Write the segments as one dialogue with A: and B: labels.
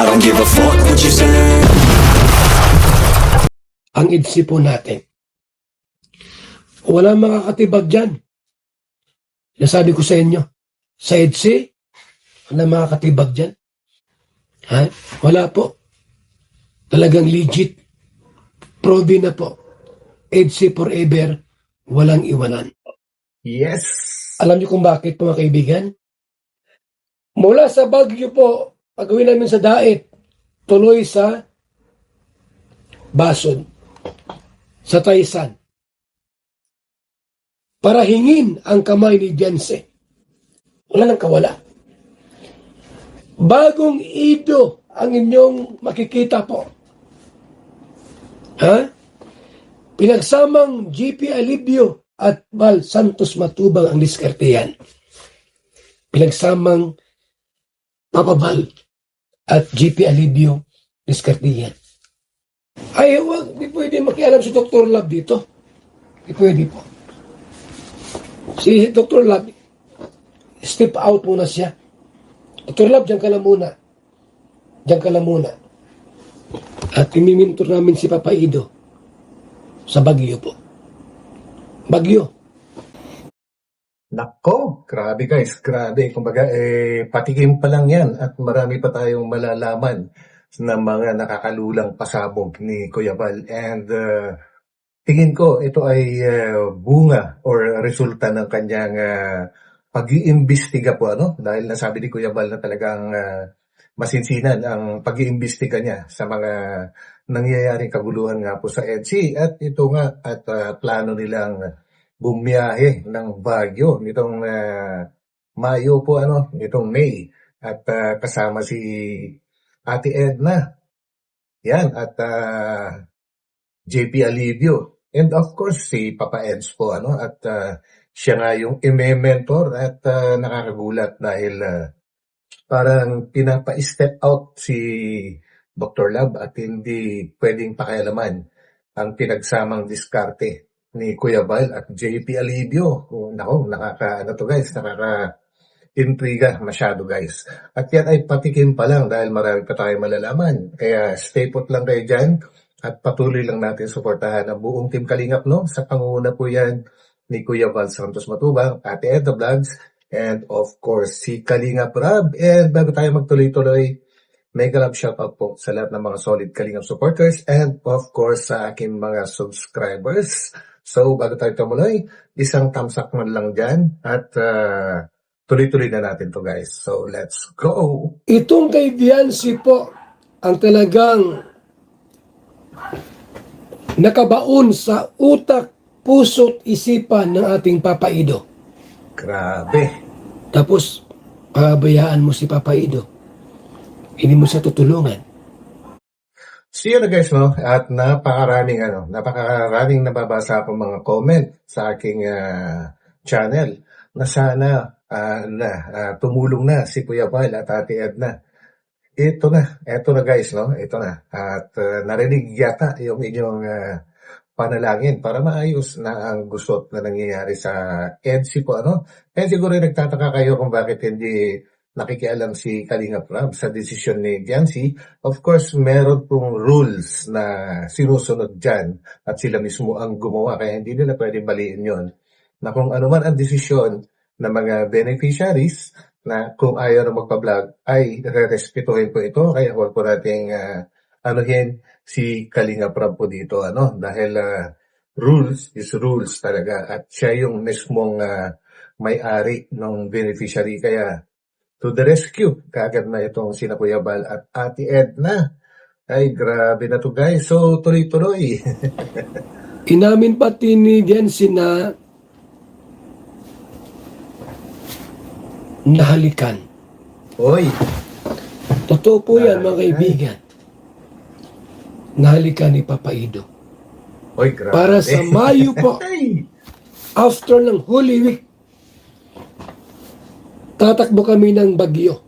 A: I don't give a fuck what you say.
B: Ang EDSA po natin. Walang makakatibag dyan. Nasabi ko sa inyo, sa EDSA, walang makakatibag dyan. Ha? Wala po. Talagang legit. Proven na po. EDSA forever, walang iwanan.
C: Yes.
B: Alam niyo kung bakit po mga kaibigan? Mula sa Baguio po, pagawin namin sa Daet, tuloy sa Basod, sa Taysan, para hingin ang kamay ni Jense. Wala nang kawala. Bagong ido ang inyong makikita po. Ha? Pinagsamang GP Alibio at Val Santos Matubang ang diskarteyan. Pinagsamang Papa Val at GP Alibio diskarteyan. Ay, huwag, di pwede makialam si Dr. Love dito. Di pwede po. Si Dr. Love, step out muna siya. Dr. Love, diyan ka lang muna. Diyan ka lang muna. At imimintor namin si Papa Ido sa Baguio po. Baguio.
C: Nako, grabe guys, grabe. Kumbaga, patikim pa lang yan at marami pa tayong malalaman na mga nakakalulang pasabog ni Kuya Val. And tingin ko, ito ay bunga or resulta ng kanyang pag-iimbestiga po, ano? Dahil nasabi ni Kuya Val na talagang masinsinan ang pag-iimbestiga niya sa mga nangyayaring kaguluhan nga po sa EDSA. At ito nga, at plano nilang bumiyahe ng Baguio nitong Mayo po, ano, nitong May. At kasama si Ate Edna. Yan, at JP Alivio. And of course, si Papa Eds po, ano, at siya nga yung ime-mentor at nakakagulat dahil parang pinapa-step out si Dr. Love at hindi pwedeng pakialaman ang pinagsamang diskarte ni Kuya Val at JP Alivio. Nako, ano to guys, intriga masyado guys. At yan ay patikim pa lang dahil marami pa tayong malalaman. Kaya stay put lang kayo dyan at patuloy lang natin suportahan ang buong Team Kalingap, no? Sa pangunguna po yan ni Kuya Val Santos Matubang, Ate Edna Vlogs, and of course si Kalingap Rab. And bago tayo magtuloy-tuloy, mega love shoutout po sa lahat ng mga solid Kalingap supporters and of course sa aking mga subscribers. So bago tayo tumuloy, isang thumbs up man lang dyan at tuloy-tuloy na natin to guys. So, let's go!
B: Itong kay Viancy po ang talagang nakabaon sa utak, puso't isipan ng ating Papa Ido.
C: Grabe!
B: Tapos, pabayaan mo si Papa Ido. Hindi mo siya tutulungan.
C: See you na guys, no? At napakaraming nababasa akong mga comment sa aking channel na sana tumulong na si Kuya Val at Ate Edna. Ito na guys, no? Ito na. At narinig yata yung inyong panalangin para maayos na ang gusot na nangyayari sa EDSA po, ano? And siguro nagtataka kayo kung bakit hindi nakikialam si Kalingap Rab sa desisyon ni Viancy. Of course, meron pong rules na sinusunod dyan at sila mismo ang gumawa. Kaya hindi nila pwedeng baliin yon na kung ano man ang desisyon ng mga beneficiaries na kung ayaw na magpa-vlog ay re-respetuhin po ito. Kaya huwag po nating anuhin si Kalingap Rab po dito, ano? Dahil rules is rules talaga at siya yung mismong may-ari ng beneficiary. Kaya to the rescue, kaagad na itong sina Kuya Val at Ate Edna. Ay, grabe na to guys. So, tuloy-tuloy.
B: Inamin pati ni Viancy na nahalikan.
C: Oy,
B: Totoo po yan mga kaibigan. Nahalikan ni Papa Ido.
C: oy, grabe.
B: Para sa Mayo po,
C: Ay,
B: after ng Holy Week, tatakbo kami ng Baguio.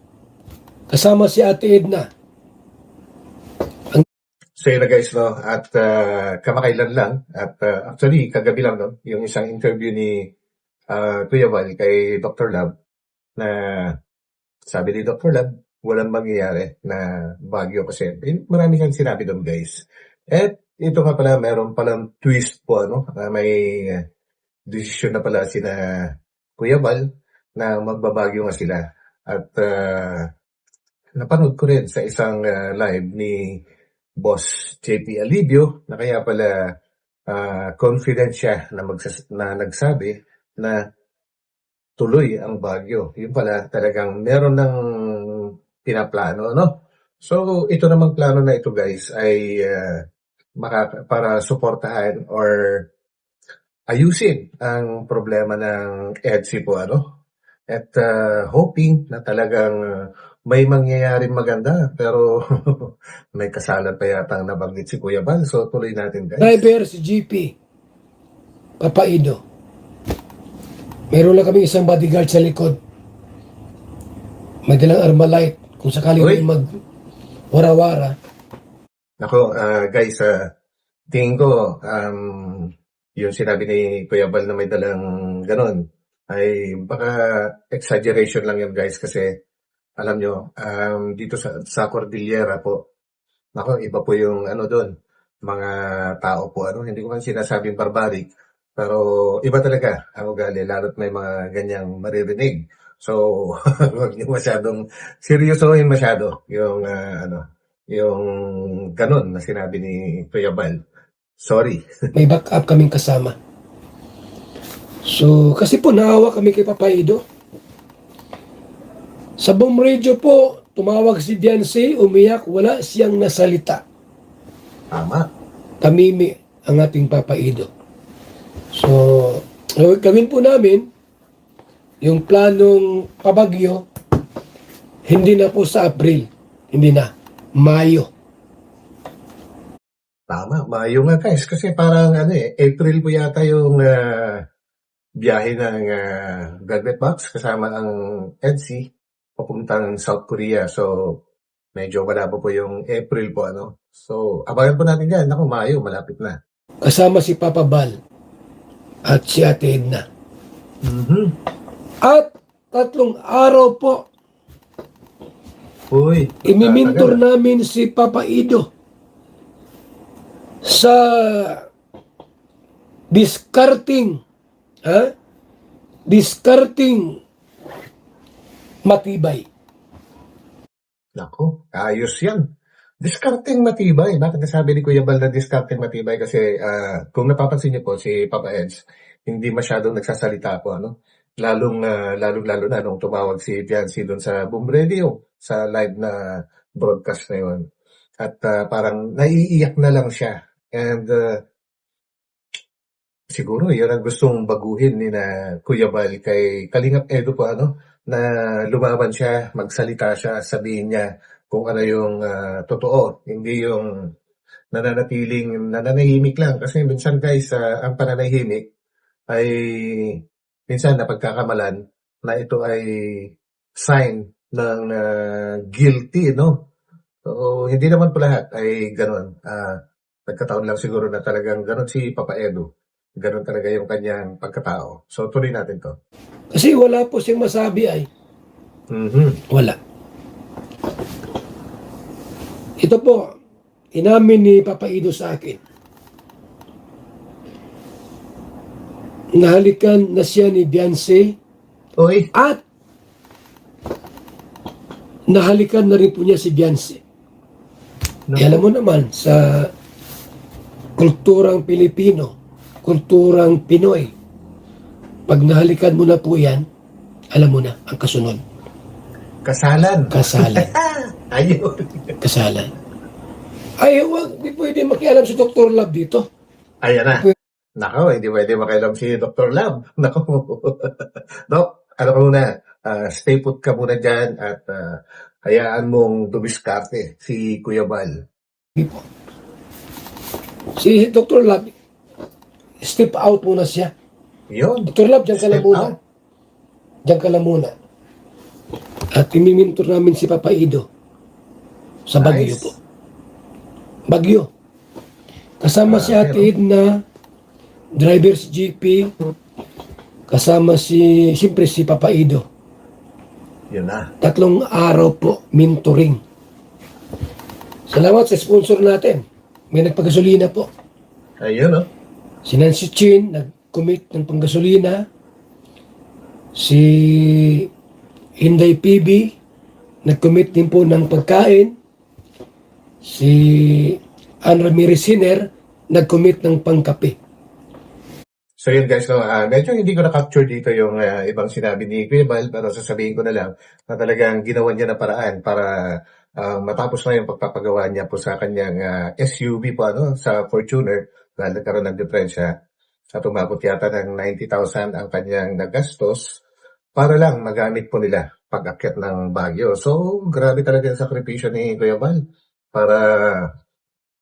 B: Kasama si Ate Edna.
C: so yun na guys, no? At kamakailan lang, at actually, kagabi lang, no? Yung isang interview ni Kuya Val kay Dr. Love, na sabi ni Dr. Love, walang mangyayari na bagyo kasi marami kang sinabi doon, guys. At ito nga pala, meron palang twist po, may desisyon na pala sina Kuya Bal na magbabagyo nga sila. At napanood ko rin sa isang live ni Boss JP Alibio na kaya pala confident siya na nagsabi na tuloy ang bagyo. Yun pala talagang meron ng pinaplano, no? So, ito namang plano na ito, guys, ay para suportahan or ayusin ang problema ng EDSI po, At hoping na talagang may mangyayaring maganda, pero may kasalan pa yata ang nabanggit si Kuya Bal. So, tuloy natin, guys.
B: Driver si GP, Papaido. Meron lang kami isang bodyguard sa likod. May dalang Armalite kung sakali
C: Uy.
B: may mag-wara-wara.
C: Nako, guys, tingin ko, yung sinabi ni Kuya Bal na may dalang ganon, ay baka exaggeration lang yun, guys, kasi alam nyo, dito sa Cordillera po, nako, iba po yung doon, mga tao po, hindi ko man sinasabing barbaric, pero iba talaga ang ugali, lalo't may mga ganyang maririnig. So, huwag niyo masyadong seryosohin masyado yung yung ganun na sinabi ni Kuya Bal. Sorry.
B: May backup kaming kasama. So, kasi po naawa kami kay Papaido. Sa boom radio po, tumawag si Diancy, umiyak, wala siyang nasalita.
C: Tama.
B: Tamimi ang ating Papaido. So, gawin po namin yung planong pabagyo, hindi na po sa April, hindi na, Mayo.
C: Tama. Mayo nga, guys. Kasi parang April po yata yung biyahe ng Velvet Box kasama ang EDSI papuntang South Korea. So, medyo malabo po yung April po, So, abangan po natin yan. Naku, Mayo, malapit na.
B: Kasama si Papa Bal at si Ate Edna.
C: Mm-hmm.
B: At 3 araw po,
C: Uy.
B: imimintor namin si Papaido sa discarding matibay.
C: Nako, ayos yan. Discarding matibay. Bakit nasabi ni Kuya Bal na discarding matibay? Kasi kung napapansin niyo po, si Papa Eds, hindi masyadong nagsasalita po, Lalong-lalo na nung tumawag si Fiancy doon sa Boom Radio, sa live na broadcast na yun. At parang naiiyak na lang siya. And siguro yun ang gustong baguhin ni na Kuya Bal kay Kalingap Edo po, na lumaban siya, magsalita siya, sabihin niya kung ano yung totoo, hindi yung nananahimik lang. Kasi minsan, guys, ang pananahimik ay minsan napagkakamalan na ito ay sign ng guilty, So, hindi naman po lahat ay gano'n. Nagkataon lang siguro na talagang gano'n si Papa Edo. Gano'n talaga yung kanyang pagkatao. So, tuloy natin to.
B: Kasi wala po siyang masabi ay.
C: Mm-hmm.
B: Wala. Ito po, inamin ni Papaido sa akin. Nahalikan na siya ni Diancy
C: Uy.
B: at nahalikan na rin po niya si Diancy. Alam mo naman, sa kulturang Pilipino, kulturang Pinoy, pag nahalikan mo na po yan, alam mo na, ang kasunod.
C: Kasalan.
B: Kasalan.
C: Ayun.
B: Kasalan. Ay, wag, di pwede makialam si Dr. Love dito.
C: Ayan na. Nako, hindi pwede makailam si Dr. Lab. Nako. Dok, muna, stay put ka muna dyan at hayaan mong dumiskarte si Kuya Bal.
B: Si Dr. Love, step out muna siya.
C: Yun.
B: Dr. Love, dyan ka lang
C: Step
B: muna.
C: out.
B: Diyan ka lang muna. At imimintor namin si Papaido sa Baguio
C: Nice.
B: po. Baguio. Kasama si Ate
C: pero-
B: Edna, driver si GP, kasama siyempre si Papaido.
C: Yun na.
B: 3 araw po, mentoring. Salamat sa sponsor natin. May nagpagasolina po.
C: Ayun, oh.
B: Si Nancy Chin, nag-commit ng panggasolina. Si Hinday PB, nag-commit din po ng pagkain. Si Ann Ramirez Hiner, nag-commit ng pangkape.
C: So yun guys, no, medyo hindi ko na-capture dito yung ibang sinabi ni Kuya Bal, pero sasabihin ko na lang na talagang ginawa niya na paraan para matapos na yung pagpapagawa niya po sa kanyang SUV po, ano, sa Fortuner, dahil nagkaroon ng diferensya at umabot yata ng 90,000 ang kanyang nagastos para lang magamit po nila pag-akyat ng Baguio. So, grabe talaga yung sakripisyo ni Kuya Bal para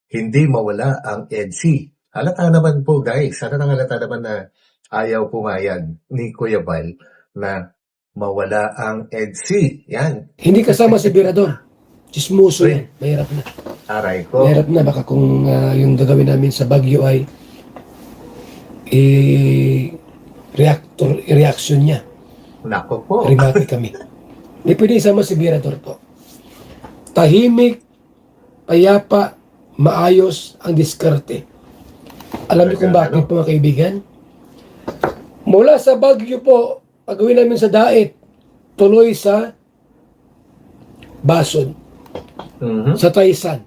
C: hindi mawala ang EDSA. Halata naman po guys, halata naman na ayaw pumayag ni Kuya Bal na mawala ang EDSA. Yan,
B: Hindi kasama si Birador. Chismoso yan. Mahirap na.
C: aray ko.
B: Mahirap na. Baka kung yung gagawin namin sa Baguio ay reaction niya.
C: Nako po.
B: Rimati kami. Hindi pwede isama si Birador po. Tahimik, payapa, maayos ang diskarte. Alam niyo kung bakit po mga kaibigan? Mula sa Baguio po, pagawin namin sa Daet, tuloy sa Bason,
C: Mhm.
B: sa Taysan.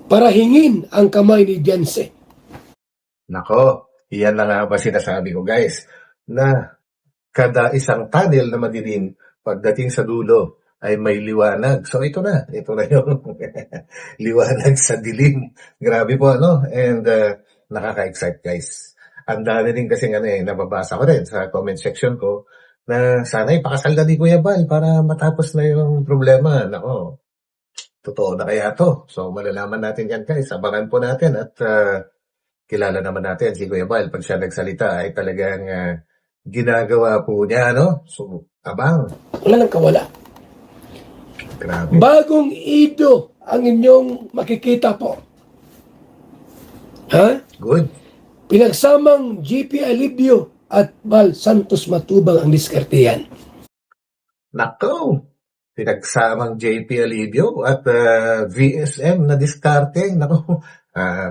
B: Para hingin ang kamay ni Dianse.
C: Nako, iyan lang nga ba sinasabi ko guys, na kada isang tunnel na madilim, pagdating sa dulo, ay may liwanag. So ito na yung liwanag sa dilim. Grabe po, ano? And nakaka-excite guys. Ang dami rin kasi nababasa ko rin sa comment section ko na sana ipakasal na ni Kuya Bal para matapos na yung problema. Nako, totoo na kaya to? So malalaman natin yan guys. Abangan po natin at kilala naman natin si Kuya Bal. Pag siya nagsalita ay talagang ginagawa po niya, no? So, abang.
B: Wala nang kawala.
C: Grabe.
B: Bagong ido ang inyong makikita po. Ha?
C: Good.
B: Pinagsamang GP Alibio at Bal Santos Matubang ang diskartehan.
C: Nako. Pinagsamang JP Alibio at VSM na diskarte. Nako.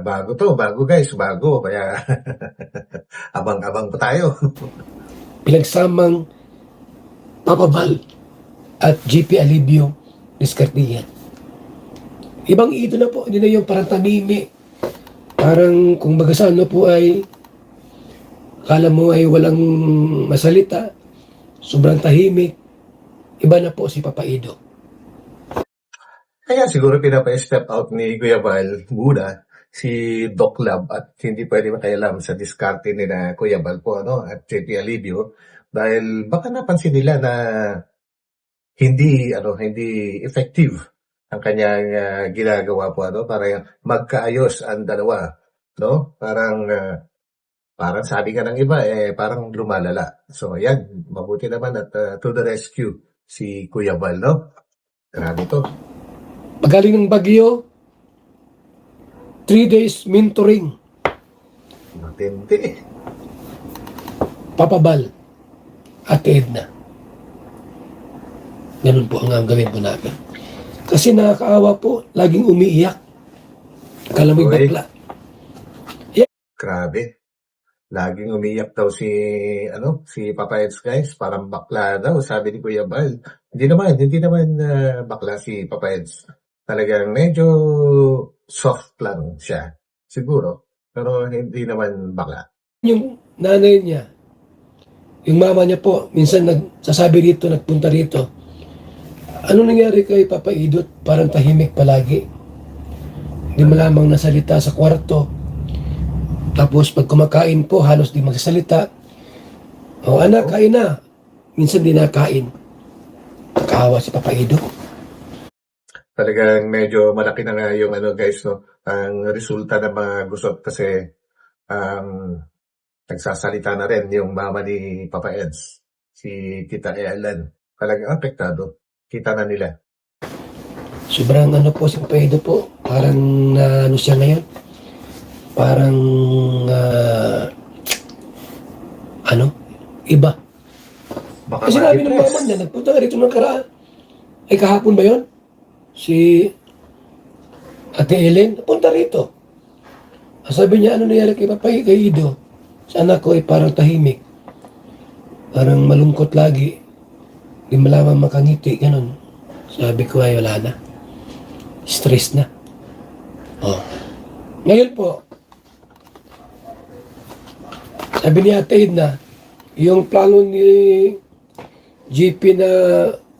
C: Bago guys, bago. Kaya abang-abang pa tayo.
B: Pinagsamang Papa Bal at GP Alibio diskartehan. Ibang ido na po. Hindi na yung parang tamimi. Parang kung bagasaan na po ay akala mo ay walang masalita. Sobrang tahimik. Iba na po si Papa Ido.
C: Kaya siguro pinapa-step out ni Kuya Bal muna si Doc Lab at hindi pwede makialam sa diskarte ni na Kuya Bal po, ano, at JP Alibio dahil baka napansin nila na hindi effective ang kanyang ginagawa po, ano, para magkaayos ang dalawa, no? Parang sabi nga ng iba parang lumalala. So ayan, mabuti naman at to the rescue si Kuya Bal, no? Grabe to.
B: Pagaling ng Baguio, 3 days mentoring.
C: Matindi.
B: Papa Bal at Edna. Ganun po ang gawin po namin. Kasi nakakaawa po, laging umiiyak. Akala mo'y
C: Oy.
B: bakla.
C: Grabe. Laging umiyak daw si Papa Eds guys, parang bakla daw, sabi ni Kuya Bal. Hindi naman bakla si Papa Eds. Talagang medyo soft lang siya, siguro. Pero hindi naman bakla.
B: Yung nanay niya, yung mama niya po, minsan nagsasabi rito, nagpunta rito, ano nangyari kay Papa Idot? Parang tahimik palagi. Hindi mo lamang nasalita sa kwarto. Tapos pag kumakain po, halos di magsasalita. O anak, kain na. Minsan di nakain. Kaawa si Papa Idot.
C: Talagang medyo malaki na nga yung guys, no, ang resulta ng mga gusot kasi nagsasalita na rin yung mama ni Papa Eds, si Tita Ellen. Talagang apektado. Kita na nila.
B: Sobrang po si Papa Idot po. Parang siya ngayon. Parang iba.
C: Baka
B: Kasi sinabi ng
C: ma-depress.
B: mama niya, nagpunta nga rito ng karaan. Ay, kahapon ba yun? Si Ate Ellen, napunta rito. Ang sabi niya, ano nangyari kay Ido? Sa anak ko ay parang tahimik. Parang malungkot lagi. Di malaman makangiti, ganun. Sabi ko ay wala na. Stress na. Oh. Ngayon po, sabi ni Ate Edna, yung plano ni GP na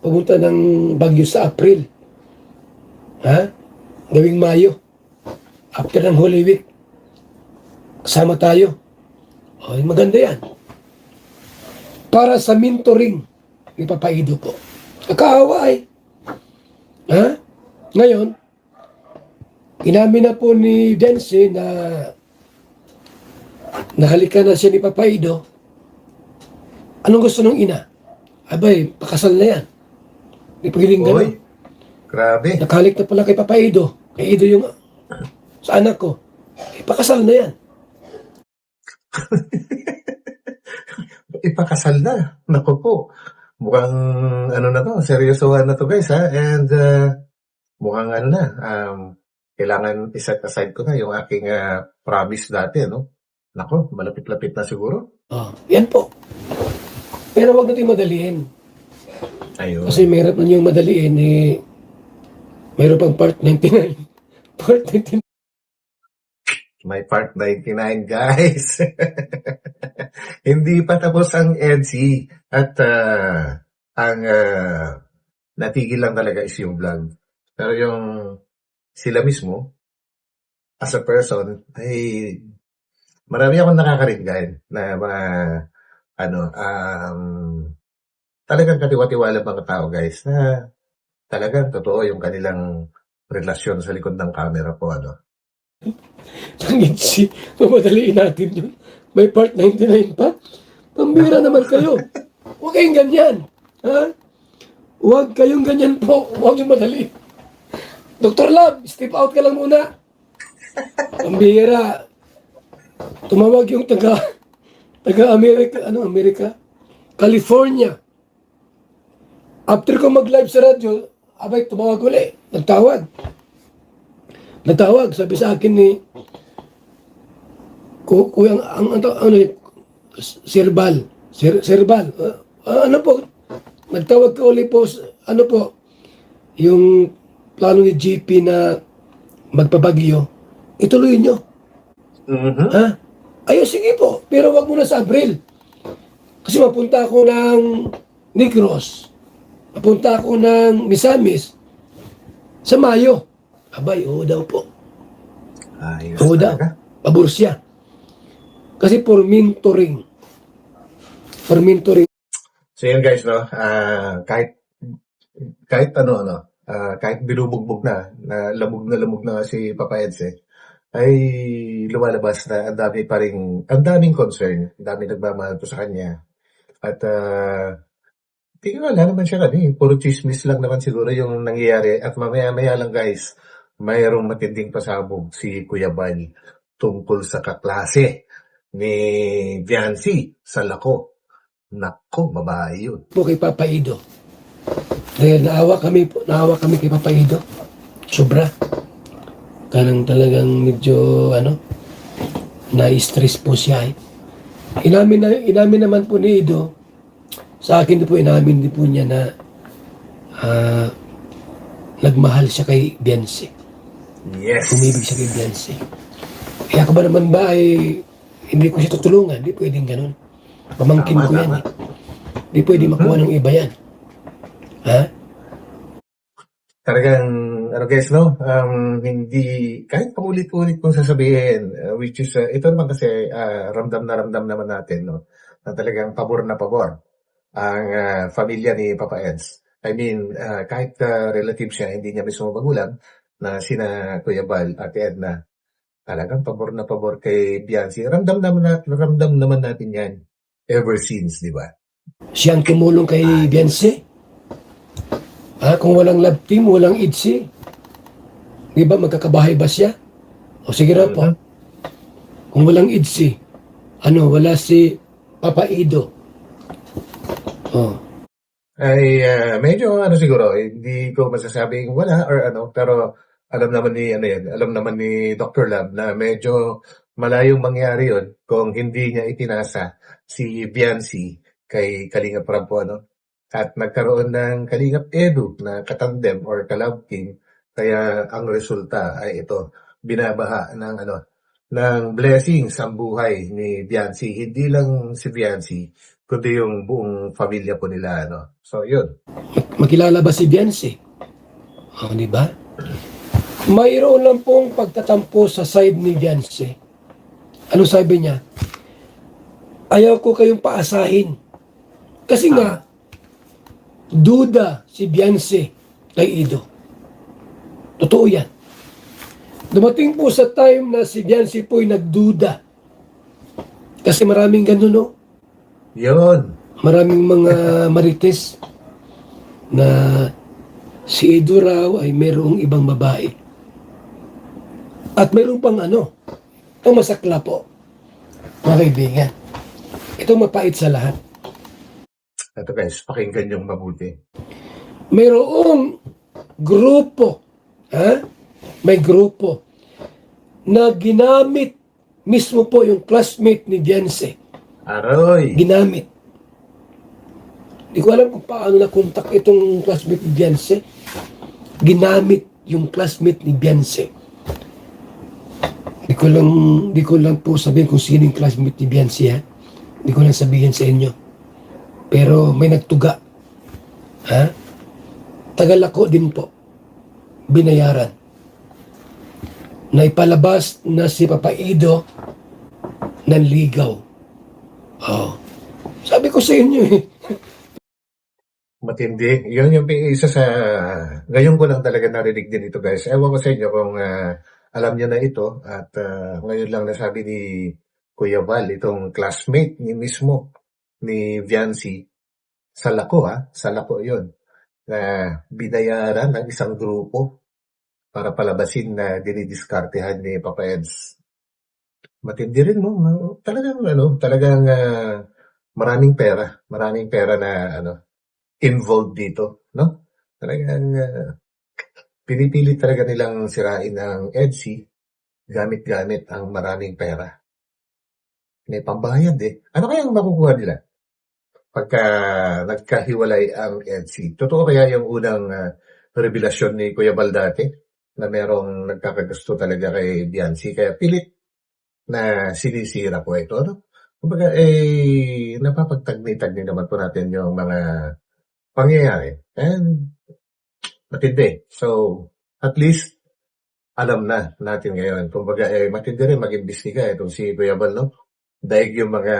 B: pumunta ng Baguio sa April. Ha? Gawing Mayo. After ng Holy Week. Kasama tayo. O, maganda yan. Para sa mentoring ni Papa Ido po. Nakaawa eh. Ha? Ngayon, inamin na po ni Dense na nahalikan na siya ni Papa Ido. Anong gusto ng ina? Abay, pakasal na yan. Di pwedeng
C: Oy,
B: gano'n.
C: grabe.
B: Nakalik na pala kay Papa Ido. Kay Ido yung sa anak ko. Pakasal na yan.
C: Ipakasal na. Naku po. Mukhang ano na to, seryosohan na to guys ha. And mukhang ano na, kailangan iset aside ko na yung aking promise dati, no? Naku, malapit-lapit na siguro.
B: Oh, yan po. Pero wag natin madaliin.
C: Ayun.
B: Kasi mahirap na yung madaliin eh. Mayroon pang part 99. Part 99.
C: May part 99 guys. Hindi pa tapos ang EDSI. At ang natigil lang talaga is yung vlog. Pero yung sila mismo, as a person, ay marami akong nakakaringgan na mga talagang katiwa-tiwala mga tao guys na talagang totoo yung kanilang relasyon sa likod ng camera po
B: Tangin si, mamadaliin natin yun. May part 99 pa. Pambira naman kayo. Huwag kayong ganyan. Ha? Huwag kayong ganyan po. Huwag yung madali. Dr. Lab, step out ka lang muna. Pambira. Tumawag yung taga-Amerika. Ano, Amerika? California. After ko mag-live sa radyo, abay, tumawag uli. Nagtawag, sabi sa akin ni Kuyang, Serbal. Ano po, nagtawag ka uli po, ano po, yung plano ni GP na magpabagyo, ituloy nyo.
C: Mhm.
B: Ha? Ayun, sige po, pero wag muna sa Abril. Kasi mapunta ako ng Negros, mapunta ako ng Misamis, sa Mayo. Abay, oo daw po.
C: Ayos
B: Oo daw.
C: talaga.
B: Pabor siya. Kasi for mentoring.
C: So yun guys, no, kahit kahit binubugbog na lamog na si Papa Eds ay lumalabas na ang daming concern, ang daming nagmamahal po sa kanya. At tingin ko wala naman siya puro chismis lang naman siguro yung nangyayari. At mamaya-maya lang guys, mayroong matinding pasabog si Kuya Bal tungkol sa kaklase ni Viancy sa Lako. Nako, babae yun.
B: Po kay Papa Ido. Dahil naawa kami kay Papa Ido. Sobra. Talagang medyo, na-stress po siya. Inamin naman po ni Ido, sa akin din po, inamin din po niya na nagmahal siya kay Biancy.
C: Yes.
B: Umibig siya kay Biancy. Kaya ka ba naman hindi ko siya tutulungan? Hindi pwedeng ganun. Pamangkin ko yan.
C: Tama.
B: Hindi pwede makuha ng iba yan. Ha?
C: Talagang, guys, no? Hindi, kahit paulit-ulit kong sasabihin, which is, ito naman kasi, ramdam naman natin, no? Na talagang pabor na pabor ang pamilya ni Papa Eds. I mean, kahit relative siya, hindi niya mismo magulang, na sina Kuya Bal at Edna, talagang pabor na pabor kay Biancy. Ramdam naman natin yan ever since, di ba?
B: Siyang tumulong kay Biancy. Kung walang love team, walang IDSI. Di ba, magkakabahay ba siya? O sige na po. Kung walang IDSI, wala si Papa Ido. Oh,
C: ay medyo ano siguro, hindi ko masasabing wala or ano, pero alam naman ni ano yan, alam naman ni Dr. Lab na medyo malayong mangyari yun kung hindi niya itinasa si Viancy kay Kalingap Prab po, ano. At nagkaroon ng Kalingap Edu na katandem or kalab team, kaya ang resulta ay ito, binabaha ng ano, ng blessings ang buhay ni Viancy. Hindi lang si Viancy, kundi yung buong pamilya po nila, ano. So, yun.
B: Makilala ba si Beyonce? O, di ba? Mayroon lang pong pagtatampo sa side ni Beyonce. Ano sabi niya? Ayaw ko kayong paasahin. Kasi nga, duda si Beyonce kay Ido. Totoo yan. Dumating po sa time na si Beyonce po'y nagduda. Kasi maraming ganun, no?
C: Yun.
B: Maraming mga marites na si Ido raw ay mayroong ibang babae. At mayroong pang ano, itong masakla po, mga kaibigan. Itong mapait sa lahat.
C: Ito guys, pakinggan yung mabuti.
B: Mayroong grupo, may grupo na ginamit mismo po yung classmate ni Beyonce.
C: Aroy!
B: Ginamit. Hindi ko alam kung paano nakontak itong classmate ni Beyonce. Ginamit yung classmate ni Beyonce. Di ko lang po sabihin kung sino yung classmate ni Beyonce, ha? Di ko lang sabihin sa inyo. Pero may nagtuga. Ha? Tagal ako din po. Binayaran. Na ipalabas na si Papa Ido ng ligaw. Oh. Sabi ko sa inyo eh.
C: Matindi. Yun yung isa sa... Ngayon ko lang talaga narinig din ito guys. Ewan ko sa inyo kung alam niyo na ito. At ngayon lang nasabi ni Kuya Val, itong classmate ni mismo ni Viancy. Sa Lako sa Lako yun. Na binayaran ng isang grupo para palabasin na dinidiskartehan ni Papa Eds. Matindi rin, no? Talagang maraming pera na involved dito, no? Talagang pinipili talaga nilang sirain ang EDSI gamit-gamit ang maraming pera. May pambayad eh. Ano kayang makukuha nila pagka nagkahiwalay ang EDSI? Totoo kaya yung unang revelasyon ni Kuya Baldate na merong nagkakagusto talaga kay Biancy, kaya pilit na sinisira po ito, no? Kumbaga, napapagtagni-tagni naman po natin yung mga pangyayari. And, matindi. So, at least, alam na natin ngayon. Kumbaga, matindi rin mag-imbestiga itong si Kuya Bal, no? Dahil yung mga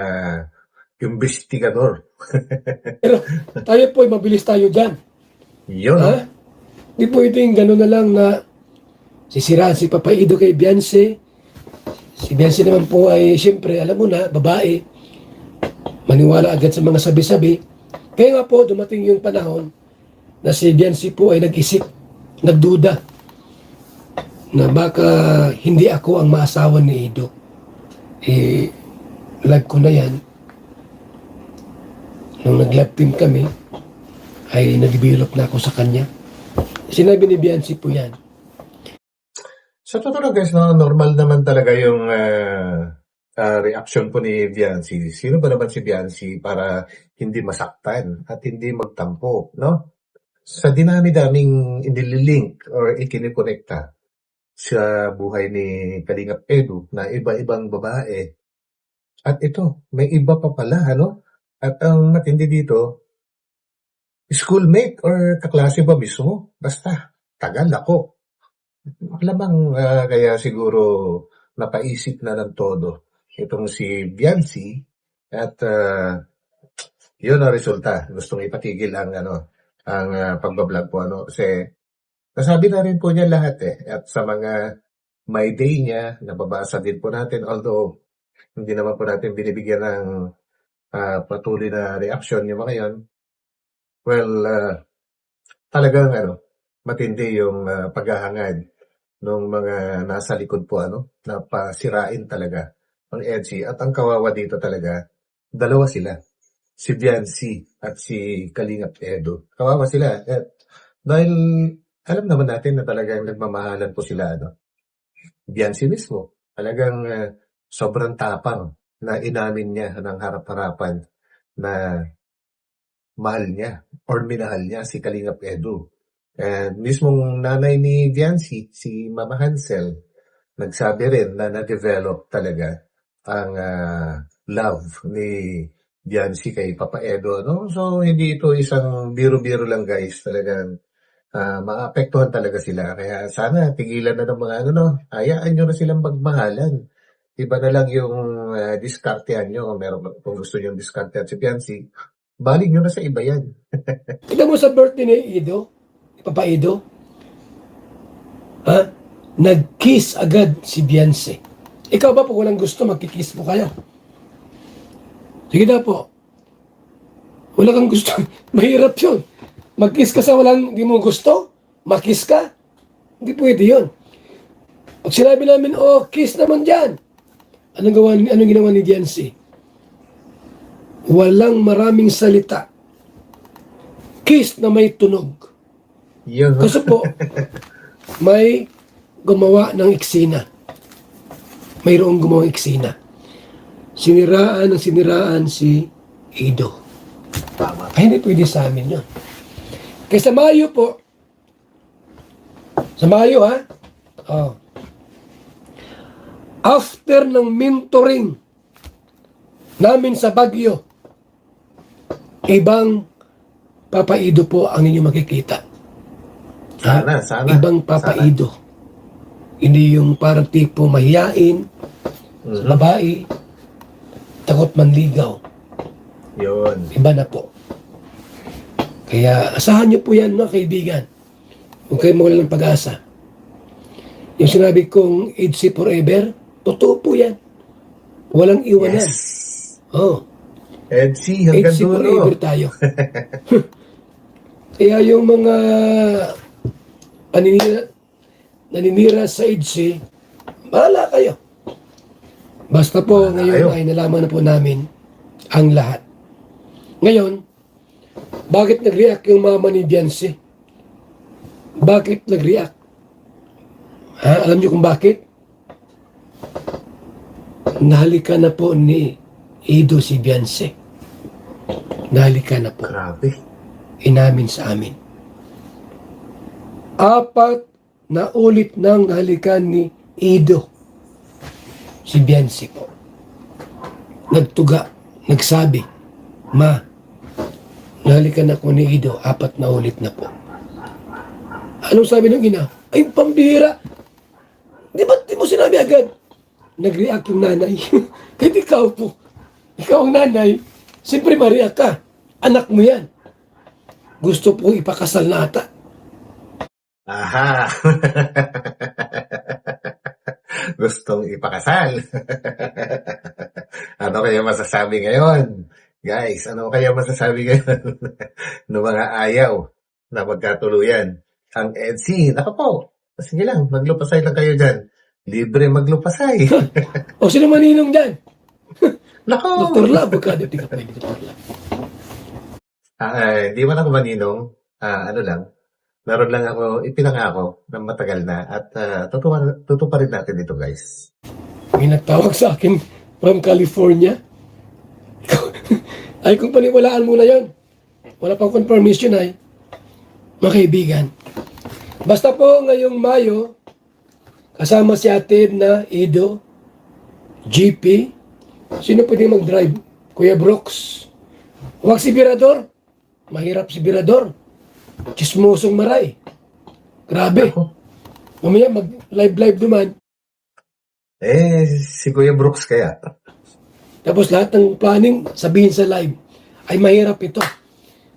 C: investigador.
B: Pero tayo po, mabilis tayo dyan.
C: Yun,
B: Ha? Di pwedeng gano'n na lang na sisiraan si Papa Ido kay Beyonce. Si Beyonce naman po ay, siyempre, alam mo na, babae. Maniwala agad sa mga sabi-sabi. Kaya nga po, dumating yung panahon na si Beyonce po ay nag-isip, nagduda, na baka hindi ako ang maasawa ni Ido. Live ko na yan. Nung nag-live team kami, ay nag-develop na ako sa kanya. Sinabi ni Beyonce po yan.
C: Sa totoo lang guys, no, normal naman talaga yung reaction po ni Viancy. Sino ba naman si Viancy para hindi masaktan at hindi magtampo, no? Sa dinami-daming inililink or ikinikonekta sa buhay ni Kalingap Edu na iba-ibang babae. At ito, may iba pa pala, ano? At ang matindi dito, schoolmate or kaklase ba mismo? Basta, tagal ako. Malamang kaya siguro napaisip na ng todo itong si Viancy at yun ang resulta. Gustong ipatigil ang pagbablog po, ano, kasi nasabi na rin po niya lahat at sa mga my day niya nababasa din po natin, although hindi naman po natin binibigyan ng patuloy na reaction yung mga yan. Well, talagang matindi yung paghahangad ng mga nasa likod po, na pasirain talaga ang EDSI. At ang kawawa dito talaga, dalawa sila. si Biancy at si Kalingap Edo. Kawawa sila. Dahil alam naman natin na talagang nagmamahalan po sila, ano? Biancy mismo, talagang sobrang tapang na inamin niya ng harap-harapan na mahal niya or minahal niya si Kalingap Edo. And mismong nanay ni Biancy, si Mama Hansel, nagsabi rin na na-develop talaga ang love ni Biancy kay Papa Edo. No? So, hindi ito isang biro-biro lang, guys. Talagang maapektuhan talaga sila. Kaya sana tigilan na ng mga hayaan nyo na silang magmahalan. Iba na lang yung diskartehan nyo. Kung gusto nyo diskartehan si Biancy, balik nyo na sa iba yan.
B: Tignan mo sa birthday ni Ido, Papa Ido, nag-kiss agad si Biancy. Ikaw ba po walang gusto, magkikiss po kayo? Sige na po. Wala kang gusto. Mahirap yun. Mag-kiss ka sa walang hindi mo gusto? Mag-kiss ka? Hindi pwede yun. Pag sinabi namin, kiss naman dyan. Anong ginawa ni Biancy? Walang maraming salita. Kiss na may tunog.
C: Yun.
B: Kasi po, may gumawa ng eksena. Mayroong gumawang eksena. Siniraan si Ido.
C: Tama.
B: Ay, hindi pwede sa amin yun. Kaya sa Mayo po, sa Mayo after ng mentoring namin sa Baguio, ibang Papa Ido po ang inyong makikita.
C: Sana.
B: Ibang Papa
C: Sana.
B: Ido. Hindi yung parang tipo mahiyain, sa babae, takot manligaw.
C: Yun.
B: Iba na po. Kaya asahan niyo po yan, mga kaibigan. Huwag kayo mawala ng pag-asa. Yung sinabi kong EDC forever, totoo po yan. Walang iwanan.
C: Yes.
B: EDC
C: hanggang
B: forever
C: dulo.
B: tayo. Kaya yung mga naninira sa EDC, bahala kayo. Basta po ngayon ay nalaman na po namin ang lahat. Ngayon, bakit nag-react yung mama ni Biancy? Bakit nag-react? Alam niyo kung bakit? Nahalikan na po ni Ido si Biancy. Nahalikan na po.
C: Grabe.
B: Inamin sa amin. 4 na ulit nang nahalikan ni Ido si Biancy po. Nagtuga, nagsabi, Ma, nahalikan ako ni Ido, 4 na ulit na po. Anong sabi ng ina? Ay, pambihira. Di mo sinabi agad? Nag-react yung nanay. Kahit ikaw po. Ikaw ang nanay. Siyempre ma-react ka. Anak mo yan. Gusto po ipakasal na ata.
C: Aha. Gustong ipakasal. Ano kaya masasabi ngayon? Guys, ano kaya masasabi ngayon ng mga ayaw na magkatuluyan? Ang EDC, naka po. Sige lang, maglupasay lang kayo dyan. Libre maglupasay.
B: O sino maninong dyan?
C: Nako!
B: Dr. Lab, baka di ka pwede Dr. Lab.
C: Di man ako maninong. Ano lang. Meron lang ako, ipinangako na matagal na at tutuparin natin ito, guys.
B: May nagtawag sa akin from California. Ay, kung paniwalaan mo na yon. Wala pang confirmation ay. Mga kaibigan. Basta po ngayong Mayo, kasama si Ate na Ido, GP, sino pwede mag-drive? Kuya Brooks. Huwag si Birador. Mahirap si Birador. Chismosong maray. Grabe. Mamaya mag-live duman.
C: Si Kuya Brooks kaya.
B: Tapos lahat ng planning, sabihin sa live. Ay, mahirap ito.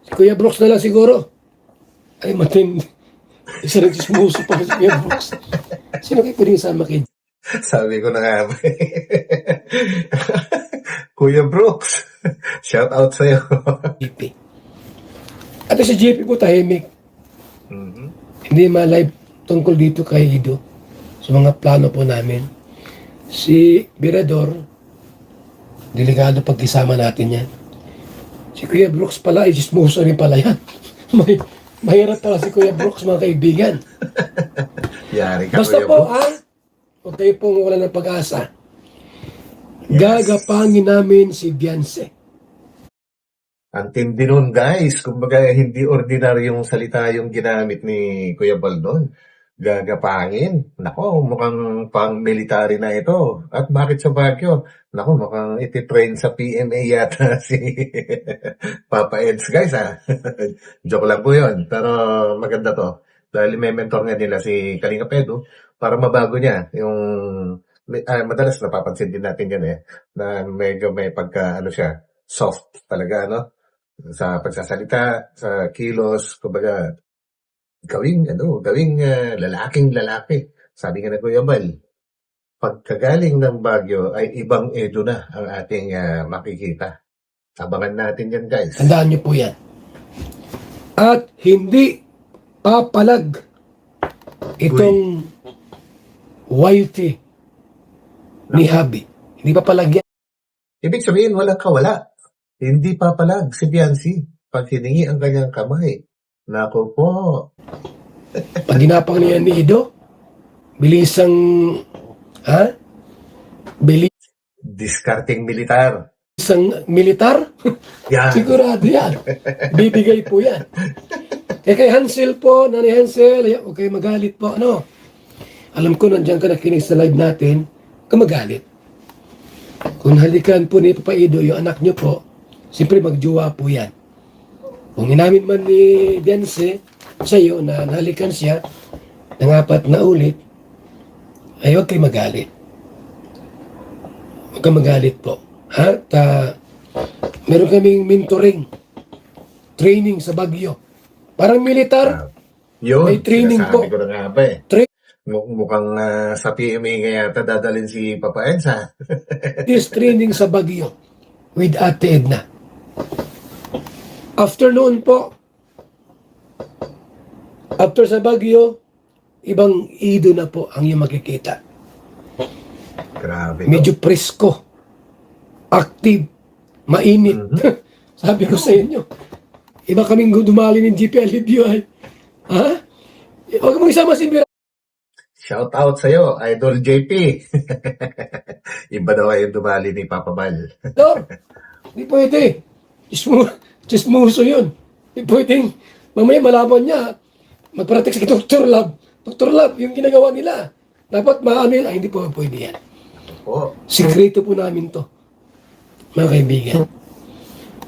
B: Si Kuya Brooks na lang siguro. Ay, matindi. Isa rin chismoso pa si Kuya Brooks. Sino kayo pwede sama kayo?
C: Sabi ko na nga. Kuya Brooks, shout out sa'yo.
B: GP. At si GP po tahimik. Hindi ma-live tungkol dito kay Ido. Sa mga plano po namin. Si Birador, delikado pagkisama natin yan. Si Kuya Brooks pala, ay chismoso rin pala yan. Mahirap pala si Kuya Brooks, mga kaibigan.
C: Yari ka,
B: Basta
C: Kuya
B: po,
C: Brooks.
B: huwag kayo pong wala ng pag-asa. Gagapangin namin si Beyonce.
C: Ang tindi nun, guys. Kumbaga, hindi ordinaryong salita yung ginamit ni Kuya Baldon. Gagapangin. Nako, mukhang pang-military na ito. At bakit sa Baguio? Nako, mukhang ititrain sa PMA yata si Papa Eds, guys, ha? Joke lang po yun. Pero maganda to. Dahil may mentor nga nila si Kalinga Pedro para mabago niya yung madalas napapansin din natin yan na medyo may pagka ano siya soft talaga, no? Sa pagsasalita, sa kilos, kumbaga, gawing lalaking lalaki. Sabi nga na Kuya Bal, pagkagaling ng Baguio ay ibang Edo na ang ating makikita. Abangan natin yan, guys.
B: Tandaan niyo po yan. At hindi papalag itong wifey ni Habi. Hindi papalag yan.
C: Ibig sabihin, walang kawala. Hindi papalag si Biancy pag hiningi ang kanyang kamay. Nako po.
B: Pag ginapang niya ni Ido, bilisang,
C: Discarding militar.
B: bilisang militar,
C: Yan.
B: sigurado yan. Bibigay po yan. Kay Hansel po, Nanay Hansel, huwag kayo magalit po, ano? Alam ko, nandiyan ka nakinig sa live natin, huwag ka magalit. Kung halikan po ni Papa Ido, yung anak niyo po, siyempre magjowa po yan. Kung inamin man ni Beyonce sa iyo na nahalikan siya ng 4 na ulit, ay huwag kayo magalit. Huwag ka magalit po. At meron kaming mentoring, training sa Baguio. Parang militar,
C: Yun,
B: may training po.
C: sinasabi ko na nga ba eh. Mukhang sa PMA nga yata dadalhin si Papa Eds, ha?
B: This training sa Baguio with Ate Edna. Afternoon po, after sa Baguio, ibang Ido na po ang iyong makikita.
C: Grabe.
B: Medyo presko, active, mainit. Sabi ko sa inyo, iba kaming dumali ng GP Alibio ay, ha? Huwag mong isama si Mira.
C: Shout out sa'yo, Idol JP. Iba daw yung dumali ni Papa Bal.
B: Hindi pwede. Chismoso yun. Hindi pwedeng, mamaya malaman niya, magparating sa Dr. Love. Dr. Love, yung ginagawa nila. Dapat maano yun, ay hindi po pwede yan.
C: Po.
B: Sikreto po namin to, mga kaibigan.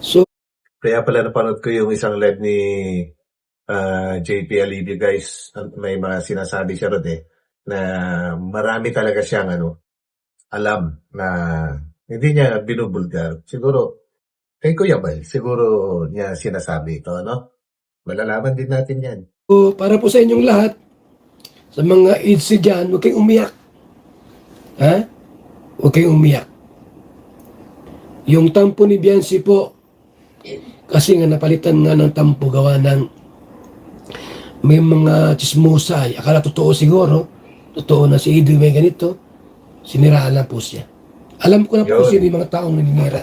B: So,
C: Kaya pala napanood ko yung isang live ni JP Alibio, guys. May mga sinasabi siya ron na marami talaga siyang alam na hindi niya binubulgar. Siguro, kay Kuya Bal, siguro niya sinasabi ito, ano? Malalaman din natin yan.
B: para po sa inyong lahat, sa mga IDSI dyan, huwag kayong umiyak. Ha? Huwag kayong umiyak. Yung tampo ni Beyonce po, kasi nga napalitan nga ng tampo gawa ng may mga chismosa. Akala totoo siguro. Totoo na si Ido may ganito. Siniraan lang po siya. Alam ko na po
C: Yun.
B: sino yung mga taong naninira.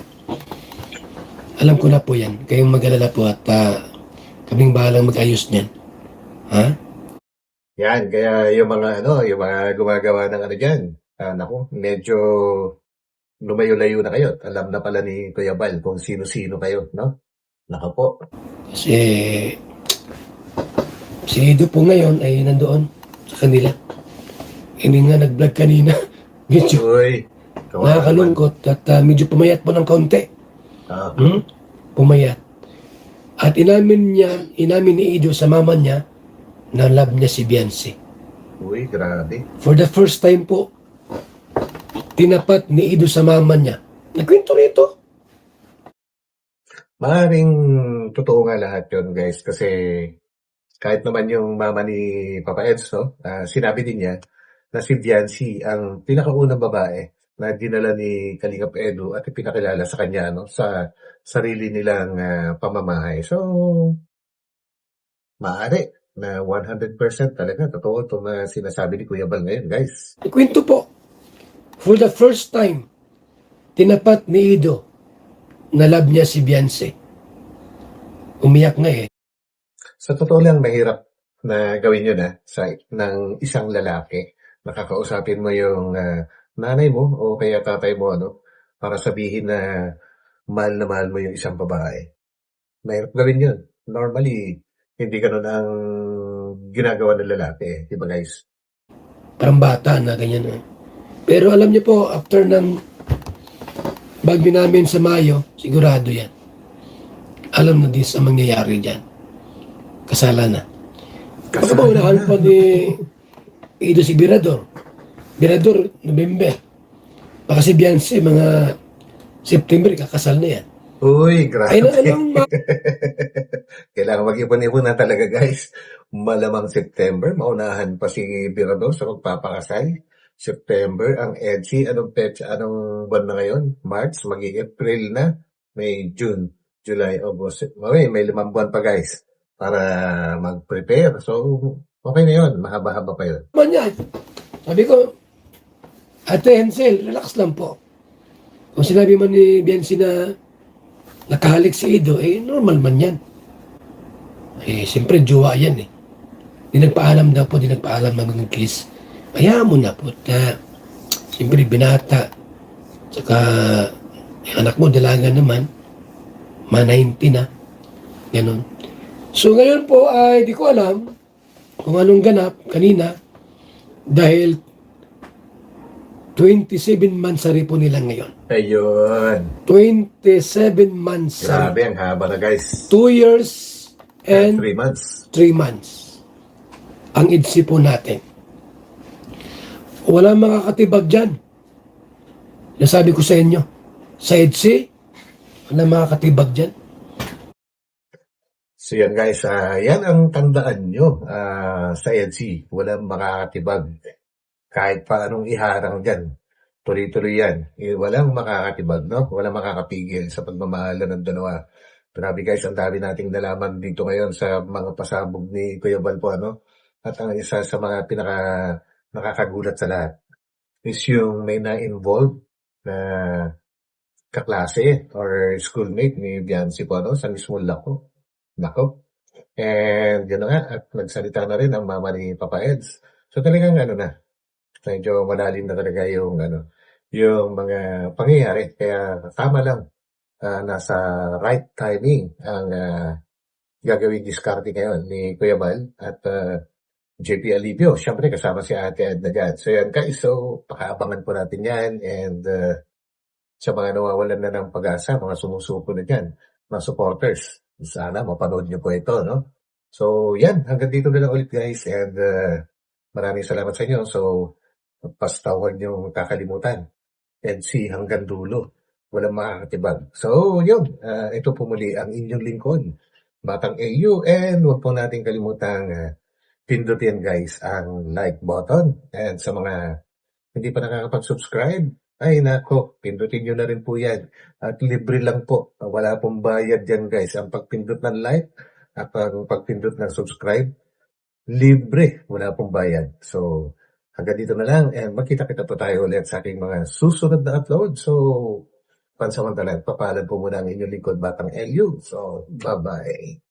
B: Alam ko na po yan. Kayong mag-alala po at kaming bahalang mag-ayos niyan. Ha?
C: Yan, kaya yung mga yung mga gumagawa ng dyan, naku, medyo lumayo-layo na kayo. Alam na pala ni Kuya Bal kung sino-sino kayo, no? Naka po.
B: Kasi si Ido po ngayon ay nandoon sa kanila. Hindi nga nag-vlog kanina. Medyo
C: Uy, kawawa naman.
B: nakakalungkot at medyo pumayat po ng kaunti.
C: Ah,
B: Pumayat. At inamin ni Ido sa mama niya na love niya si Beyonce.
C: uy, grabe.
B: For the first time po, tinapat ni Ido sa mama niya. Nagkwento rito.
C: Maaaring totoo nga lahat yun, guys, kasi kahit naman yung mama ni Papa Eds, sinabi din niya na si Beyonce ang pinakaunang babae na dinala ni Kalingap Edu at ipinakilala sa kanya sa sarili nilang pamamahay. So, maaari na 100% talaga totoo itong sinasabi ni Kuya Bal ngayon, guys.
B: Nagkwento po. For the first time, tinapat ni Ido na love niya si Beyonce. Umiyak nga eh.
C: Sa totoo lang, mahirap na gawin yun ng isang lalaki. Nakakausapin mo yung nanay mo o kaya tatay mo, para sabihin na mahal mo yung isang babae. Mahirap gawin yun. Normally, hindi ganun ang ginagawa ng lalaki, di ba guys?
B: Parang bata na ganyan eh. Pero alam niyo po, after ng bagyo namin sa Mayo, sigurado yan. Alam na din sa mangyayari dyan. Kasala na. Baka ba unahan pa ni Ido si Birador? Birador, November. Baka si Beyonce, mga September, kakasal na yan.
C: Uy,
B: Ay na
C: grabe.
B: alam ba?
C: Kailangan mag-ipon-ipon na talaga guys. Malamang September, maunahan pa si Birador sa magpapakasal. September, ang EDSI, anong buwan na ngayon? March, April na. May June, July, August. Okay, may 5 buwan pa guys para mag-prepare. So, okay na yun. Mahaba-haba pa yun.
B: Man yan. Sabi ko, Ate Hensel, relax lang po. Kung sinabi man ni Beyonce na nakahalik si Ido, eh normal man yan. Eh, siyempre, jowa yan eh. Di nagpaalam daw po, di nagpaalam na mag-kiss. Kaya mo na po na, siyempre, binata. Saka, yung anak mo, dalaga naman. Ma-90 na. Ganon. So, ngayon po ay di ko alam kung anong ganap kanina dahil 27 mansari po nila ngayon.
C: Ayun.
B: 27 mansari.
C: Grabe, ang haba na guys.
B: 2 years and
C: 3 months.
B: 3 months. Ang EDSI po natin. Walang makakatibag dyan. Nasabi ko sa inyo, sa EDSI, walang makakatibag dyan.
C: So yan guys, yan ang tandaan nyo sa EDSI. Walang makakatibag. Kahit pa anong iharang dyan. Tuloy-tuloy yan. Walang makakatibag, no? Walang makakapigil sa pagmamahalan ng dalawa. Grabe guys, ang dami nating nalaman dito ngayon sa mga pasabog ni Kuya Balpo, At ang isa sa mga nakakagulat sa lahat is yung may na-involve na kaklase or schoolmate ni Beyonce po, sa mismo Lako. And yun na nga, at nagsalita na rin ang mama ni Papa Eds. So talagang medyo malalim na talaga yung mga pangyayari. Kaya tama lang, nasa right timing ang gagawing diskarte ngayon ni Kuya Bal at JP Alibio. Siyempre kasama si Ate Edna dyan. So yan guys, so pakaabangan po natin yan and sa mga nawawalan na ng pag-asa, mga sumusuko na dyan, mga supporters. Sana mapanood nyo po ito, So, yan. Hanggang dito na lang ulit, guys. And maraming salamat sa inyo. So, basta huwag nyo kakalimutan. And see hanggang dulo. Walang makakatibag. So, yun. Ito po muli ang inyong lingkod. Batang AU. And huwag po natin kalimutang pindutin, guys, ang like button. And sa mga hindi pa nakakapag-subscribe, ay nako, pindutin nyo na rin po yan. At libre lang po. Wala pong bayad yan guys. Ang pagpindot ng like at ang pagpindot ng subscribe, libre. Wala pong bayad. So, hanggang dito na lang. And magkita-kita po tayo ulit sa aking mga susunod na upload. So, pansamantala, papaalam po muna ang inyong lingkod Batang LU. So, bye-bye.